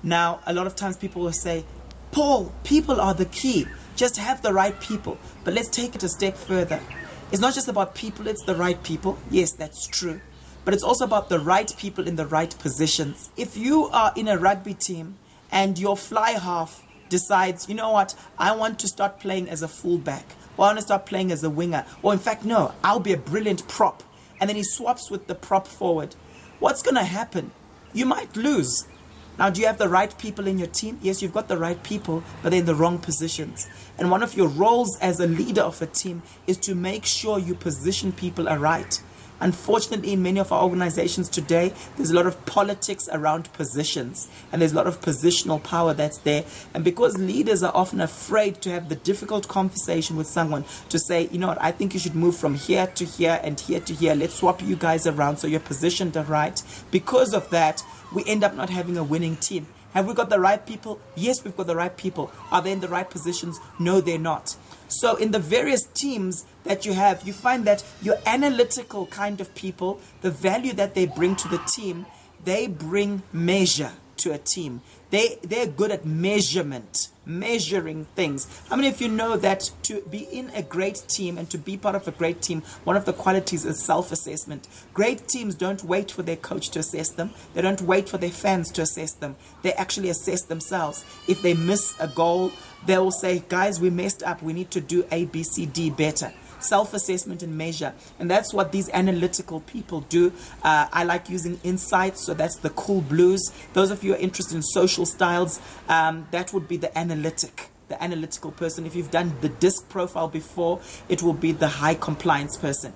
Now, a lot of times people will say, Paul, people are the key. Just have the right people. But let's take it a step further. It's not just about people, it's the right people. Yes, that's true. But it's also about the right people in the right positions. If you are in a rugby team and your fly half decides, you know what, I want to start playing as a fullback, or I want to start playing as a winger, or in fact, no, I'll be a brilliant prop, and then he swaps with the prop forward, what's going to happen? You might lose. Now, do you have the right people in your team? Yes, you've got the right people, but they're in the wrong positions. And one of your roles as a leader of a team is to make sure you position people aright. Unfortunately, in many of our organizations today, there's a lot of politics around positions, and there's a lot of positional power that's there. And because leaders are often afraid to have the difficult conversation with someone to say, you know what, I think you should move from here to here and here to here. Let's swap you guys around so you're positioned right. Because of that, we end up not having a winning team. Have we got the right people? Yes, we've got the right people. Are they in the right positions? No, they're not. So in the various teams that you have, you find that your analytical kind of people, the value that they bring to the team, they bring measure to a team. They're good at measurement, measuring things. How many of you know that to be in a great team and to be part of a great team, one of the qualities is self-assessment. Great teams don't wait for their coach to assess them. They don't wait for their fans to assess them. They actually assess themselves. If they miss a goal, they will say, guys, we messed up. We need to do A, B, C, D better. Self-assessment and measure. And that's what these analytical people do. I like using insights, so that's the cool blues. Those of you who are interested in social styles, that would be the analytical person. If you've done the DISC profile before, it will be the high compliance person.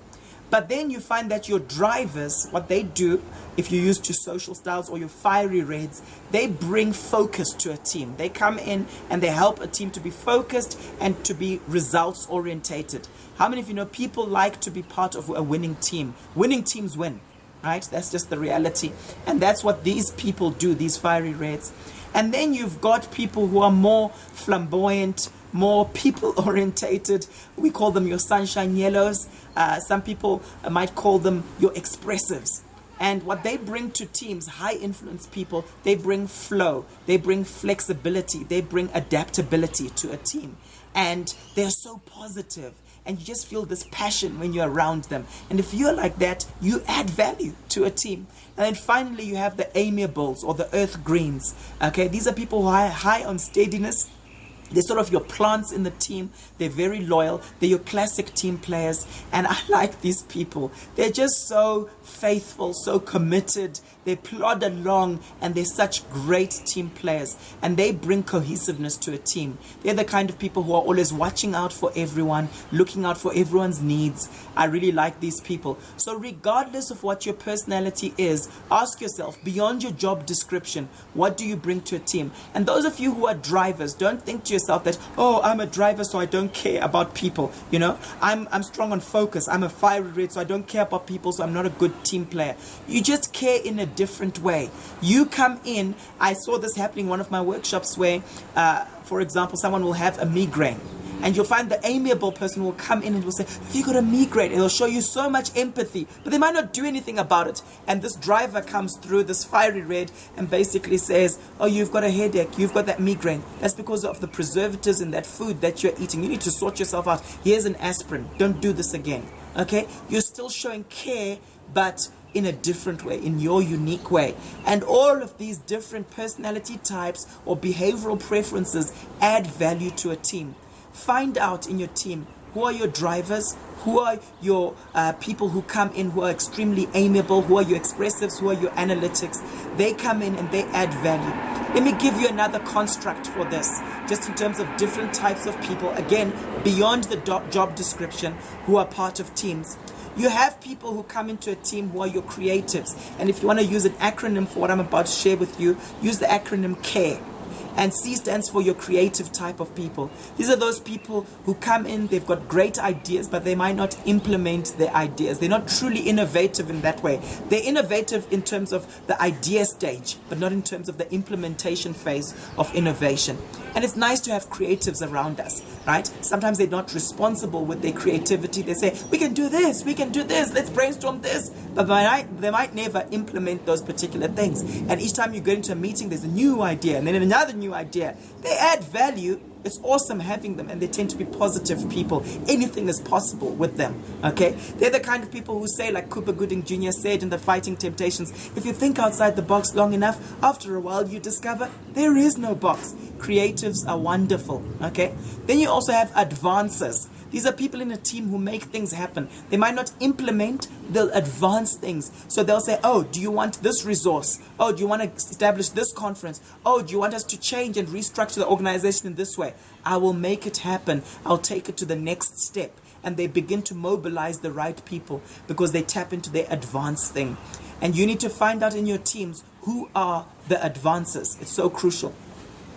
But then you find that your drivers, what they do, if you use your social styles or your fiery reds, they bring focus to a team. They come in and they help a team to be focused and to be results orientated. How many of you know people like to be part of a winning team? Winning teams win, right? That's just the reality. And that's what these people do, these fiery reds. And then you've got people who are more flamboyant, more people orientated. We call them your sunshine yellows. Some people might call them your expressives. And what they bring to teams, high influence people, they bring flow, they bring flexibility, they bring adaptability to a team. And they're so positive. And you just feel this passion when you're around them. And if you're like that, you add value to a team. And then finally, you have the amiables or the earth greens. Okay, these are people who are high on steadiness. They're sort of your plants in the team. They're very loyal. They're your classic team players. And I like these people. They're just so faithful, so committed. They plod along and they're such great team players. And they bring cohesiveness to a team. They're the kind of people who are always watching out for everyone, looking out for everyone's needs. I really like these people. So regardless of what your personality is, ask yourself, beyond your job description, what do you bring to a team? And those of you who are drivers, don't think to yourself that, oh, I'm a driver, so I don't care about people. You know, I'm strong on focus. I'm a fiery red, so I don't care about people, so I'm not a good team player. You just care in a different way. You come in, I saw this happening in one of my workshops where, for example, someone will have a migraine. And you'll find the amiable person will come in and will say, have you got a migraine? And they'll show you so much empathy, but they might not do anything about it. And this driver comes through, this fiery red, and basically says, oh, you've got a headache, you've got that migraine. That's because of the preservatives in that food that you're eating. You need to sort yourself out. Here's an aspirin. Don't do this again. Okay? You're still showing care, but in a different way, in your unique way. And all of these different personality types or behavioral preferences add value to a team. Find out in your team, who are your drivers, who are your people who come in who are extremely amiable, who are your expressives, who are your analytics. They come in and they add value. Let me give you another construct for this, just in terms of different types of people, again, beyond the job description, who are part of teams. You have people who come into a team who are your creatives. And if you want to use an acronym for what I'm about to share with you, use the acronym CARE. And C stands for your creative type of people. These are those people who come in, they've got great ideas, but they might not implement their ideas. They're not truly innovative in that way. They're innovative in terms of the idea stage, but not in terms of the implementation phase of innovation. And it's nice to have creatives around us. right? Sometimes they're not responsible with their creativity. They say, we can do this, let's brainstorm this. But they might never implement those particular things. And each time you go into a meeting, there's a new idea, and then another new idea. They add value. It's awesome having them, and they tend to be positive people. Anything is possible with them, okay? They're the kind of people who say, like Cooper Gooding Jr. said in The Fighting Temptations, if you think outside the box long enough, after a while you discover there is no box. Creatives are wonderful, okay? Then you also have advancers. These are people in a team who make things happen. They might not implement, they'll advance things. So they'll say, oh, do you want this resource? Oh, do you want to establish this conference? Oh, do you want us to change and restructure the organization in this way? I will make it happen. I'll take it to the next step. And they begin to mobilize the right people because they tap into their advanced thing. And you need to find out in your teams who are the advancers. It's so crucial.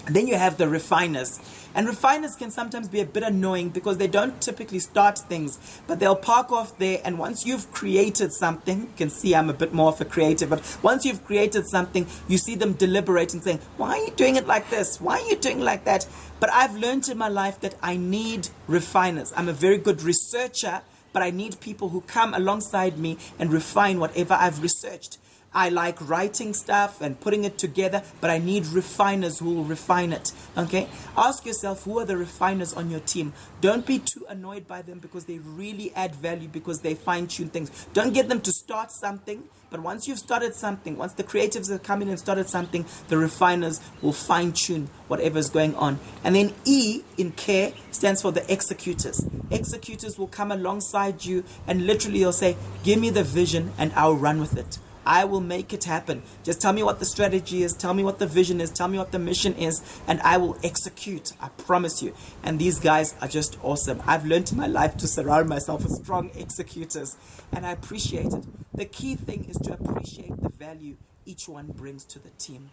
Then you have the refiners. And refiners can sometimes be a bit annoying because they don't typically start things, but they'll park off there, and once you've created something, you can see I'm a bit more of a creative, but once you've created something, you see them deliberating, saying, why are you doing it like this? Why are you doing it like that? But I've learned in my life that I need refiners. I'm a very good researcher, but I need people who come alongside me and refine whatever I've researched. I like writing stuff and putting it together, but I need refiners who will refine it, okay? Ask yourself, who are the refiners on your team? Don't be too annoyed by them because they really add value because they fine-tune things. Don't get them to start something, but once you've started something, once the creatives have come in and started something, the refiners will fine-tune whatever's going on. And then E in care stands for the executors. Executors will come alongside you and literally they'll say, give me the vision and I'll run with it. I will make it happen. Just tell me what the strategy is, tell me what the vision is, tell me what the mission is, and I will execute. I promise you. And these guys are just awesome. I've learned in my life to surround myself with strong executors, and I appreciate it. The key thing is to appreciate the value each one brings to the team.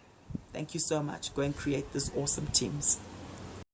Thank you so much. Go and create these awesome teams.